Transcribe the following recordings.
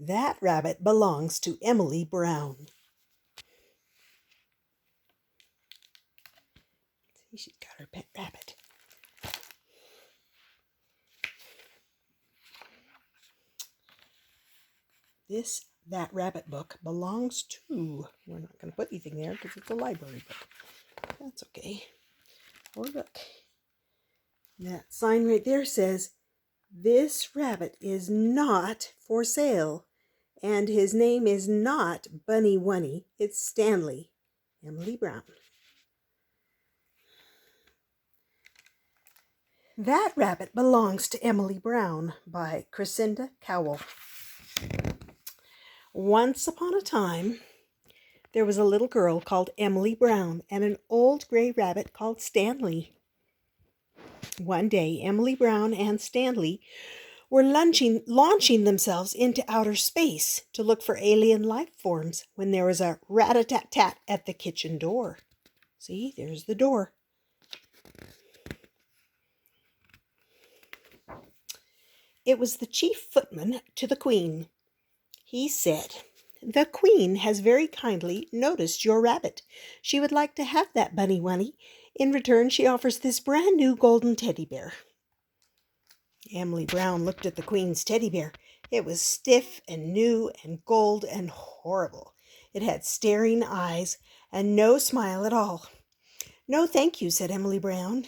That rabbit belongs to Emily Brown. See, she's got her pet rabbit. That rabbit book belongs to, we're not going to put anything there because it's a library book. That's okay. Oh, look. That sign right there says, "This rabbit is not for sale, and his name is not Bunny Wunny, it's Stanley." Emily Brown. That Rabbit Belongs to Emily Brown by Cressida, Cowell. Once upon a time, there was a little girl called Emily Brown and an old gray rabbit called Stanley. One day, Emily Brown and Stanley were launching themselves into outer space to look for alien life forms when there was a rat-a-tat-tat at the kitchen door. See, there's the door. It was the chief footman to the Queen. He said, "The Queen has very kindly noticed your rabbit. She would like to have that Bunny Wunny. In return, she offers this brand new golden teddy bear." Emily Brown looked at the Queen's teddy bear. It was stiff and new and gold and horrible. It had staring eyes and no smile at all. "No, thank you," said Emily Brown.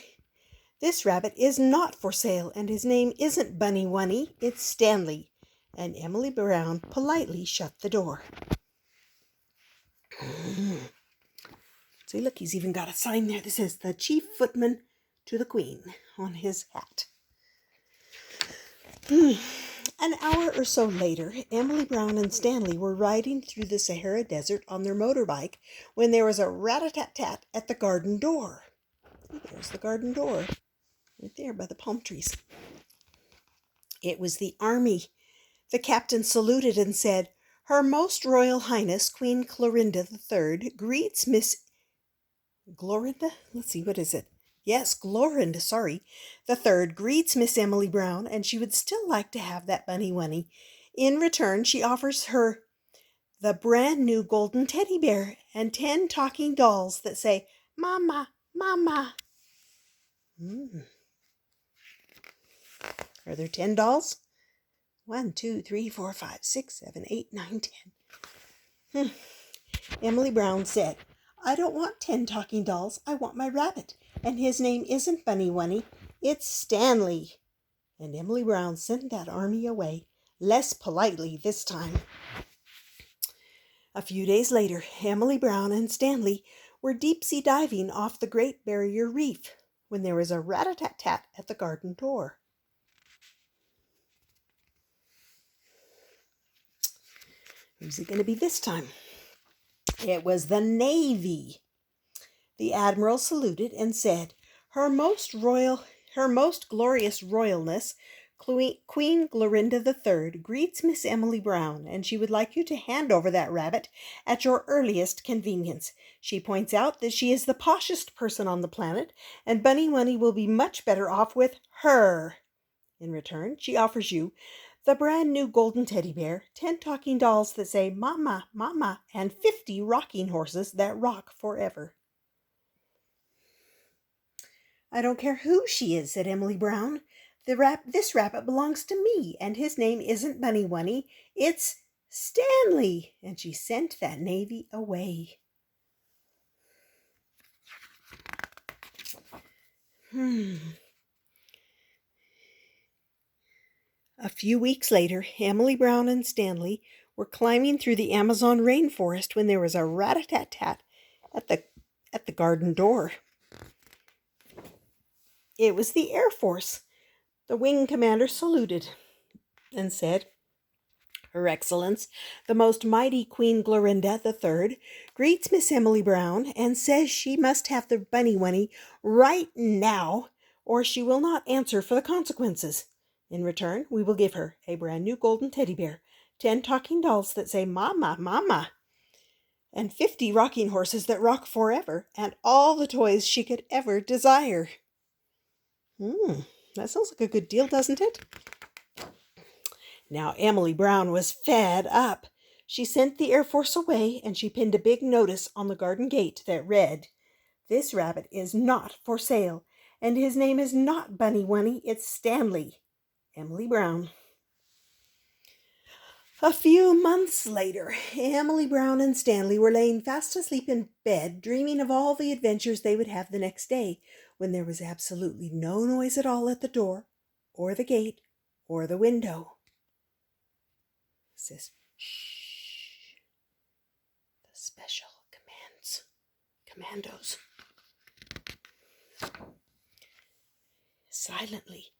"This rabbit is not for sale, and his name isn't Bunny Wunny, it's Stanley." And Emily Brown politely shut the door. See, look, he's even got a sign there that says, "The chief footman to the Queen," on his hat. An hour or so later, Emily Brown and Stanley were riding through the Sahara Desert on their motorbike when there was a rat-a-tat-tat at the garden door. There's the garden door, right there by the palm trees. It was the army. The captain saluted and said, "Her Most Royal Highness Queen Clorinda III greets Miss Glorinda? Let's see, what is it? Yes, Glorinda, the third greets Miss Emily Brown, and she would still like to have that Bunny Wunny. In return, she offers her the brand new golden teddy bear and 10 talking dolls that say, 'Mama, Mama.'" Are there 10 dolls? 1, 2, 3, 4, 5, 6, 7, 8, 9, 10. Emily Brown said, "I don't want 10 talking dolls. I want my rabbit. And his name isn't Bunny Wunny. It's Stanley." And Emily Brown sent that army away, less politely this time. A few days later, Emily Brown and Stanley were deep-sea diving off the Great Barrier Reef when there was a rat-a-tat-tat at the garden door. Who's it going to be this time? It was the Navy. The Admiral saluted and said, Her Most Glorious Royalness, Queen Clorinda III, greets Miss Emily Brown, and she would like you to hand over that rabbit at your earliest convenience. She points out that she is the poshest person on the planet, and Bunny Wunny will be much better off with her. In return, she offers you the brand new golden teddy bear, 10 talking dolls that say, 'Mama, Mama,' and 50 rocking horses that rock forever." "I don't care who she is," said Emily Brown. This rabbit belongs to me, and his name isn't Bunny Wunny, it's Stanley." And she sent that Navy away. A few weeks later, Emily Brown and Stanley were climbing through the Amazon rainforest when there was a rat-a-tat-tat at the garden door. It was the Air Force. The wing commander saluted and said, "Her Excellence, the Most Mighty Queen Clorinda III, greets Miss Emily Brown and says she must have the Bunny Wunny right now, or she will not answer for the consequences. In return, we will give her a brand new golden teddy bear, 10 talking dolls that say, 'Mama, Mama,' and 50 rocking horses that rock forever, and all the toys she could ever desire." That sounds like a good deal, doesn't it? Now Emily Brown was fed up. She sent the Air Force away, and she pinned a big notice on the garden gate that read, "This rabbit is not for sale, and his name is not Bunny Wunny, it's Stanley. Emily Brown." A few months later, Emily Brown and Stanley were laying fast asleep in bed, dreaming of all the adventures they would have the next day, when there was absolutely no noise at all at the door, or the gate, or the window. It says, "Shh, the special commandos." Silently,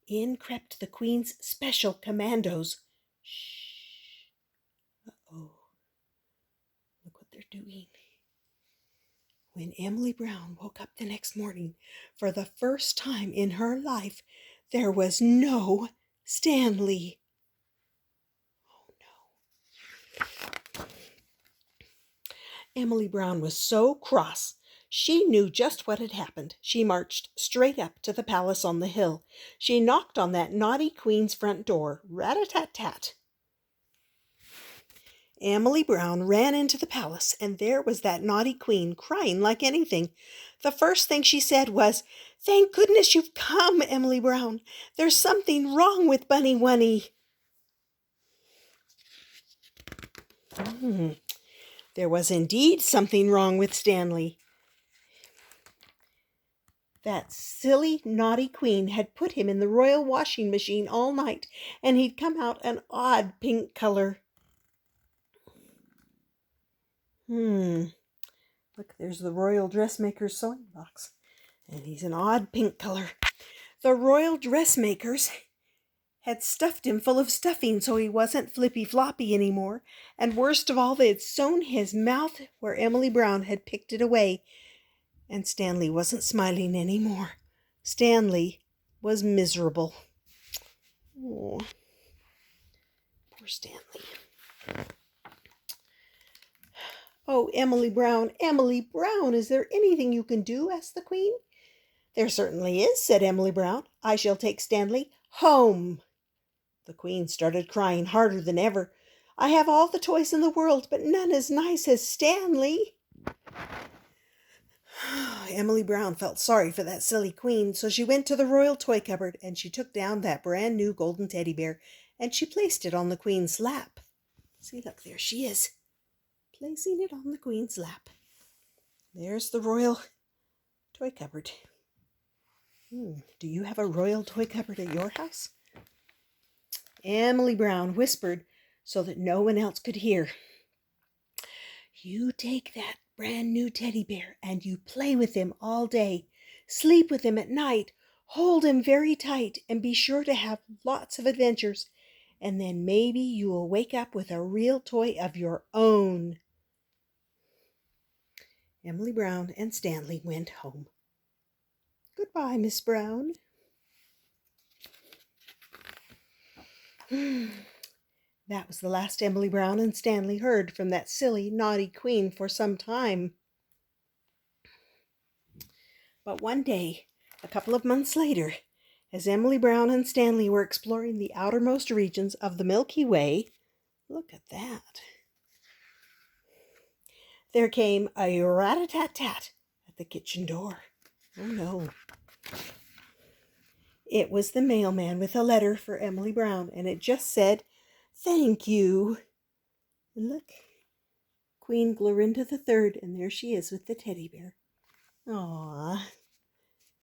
in crept the Queen's special commandos. Shh. Uh-oh. Look what they're doing. When Emily Brown woke up the next morning, for the first time in her life, there was no Stanley. Oh no. Emily Brown was so cross. She knew just what had happened. She marched straight up to the palace on the hill. She knocked on that naughty Queen's front door. Rat-a-tat-tat. Emily Brown ran into the palace, and there was that naughty Queen, crying like anything. The first thing she said was, "Thank goodness you've come, Emily Brown. There's something wrong with Bunny Wunny." There was indeed something wrong with Stanley. That silly, naughty Queen had put him in the royal washing machine all night, and he'd come out an odd pink color. Look, there's the royal dressmaker's sewing box, and he's an odd pink color. The royal dressmakers had stuffed him full of stuffing so he wasn't flippy-floppy anymore, and worst of all, they had sewn his mouth where Emily Brown had picked it away, and Stanley wasn't smiling anymore. Stanley was miserable. Oh, poor Stanley. "Oh, Emily Brown, is there anything you can do?" asked the Queen. "There certainly is," said Emily Brown. "I shall take Stanley home." The Queen started crying harder than ever. "I have all the toys in the world, but none as nice as Stanley." Emily Brown felt sorry for that silly Queen, so she went to the royal toy cupboard, and she took down that brand new golden teddy bear, and she placed it on the Queen's lap. See, look, there she is, placing it on the Queen's lap. There's the royal toy cupboard. Do you have a royal toy cupboard at your house? Emily Brown whispered so that no one else could hear. "You take that brand new teddy bear and you play with him all day. Sleep with him at night. Hold him very tight and be sure to have lots of adventures. And then maybe you will wake up with a real toy of your own." Emily Brown and Stanley went home. "Goodbye, Miss Brown." That was the last Emily Brown and Stanley heard from that silly, naughty Queen for some time. But one day, a couple of months later, as Emily Brown and Stanley were exploring the outermost regions of the Milky Way, look at that, there came a rat-a-tat-tat at the kitchen door. Oh no. It was the mailman with a letter for Emily Brown, and it just said, "Thank you." And look, Queen Glorinda III, and there she is with the teddy bear. Aww.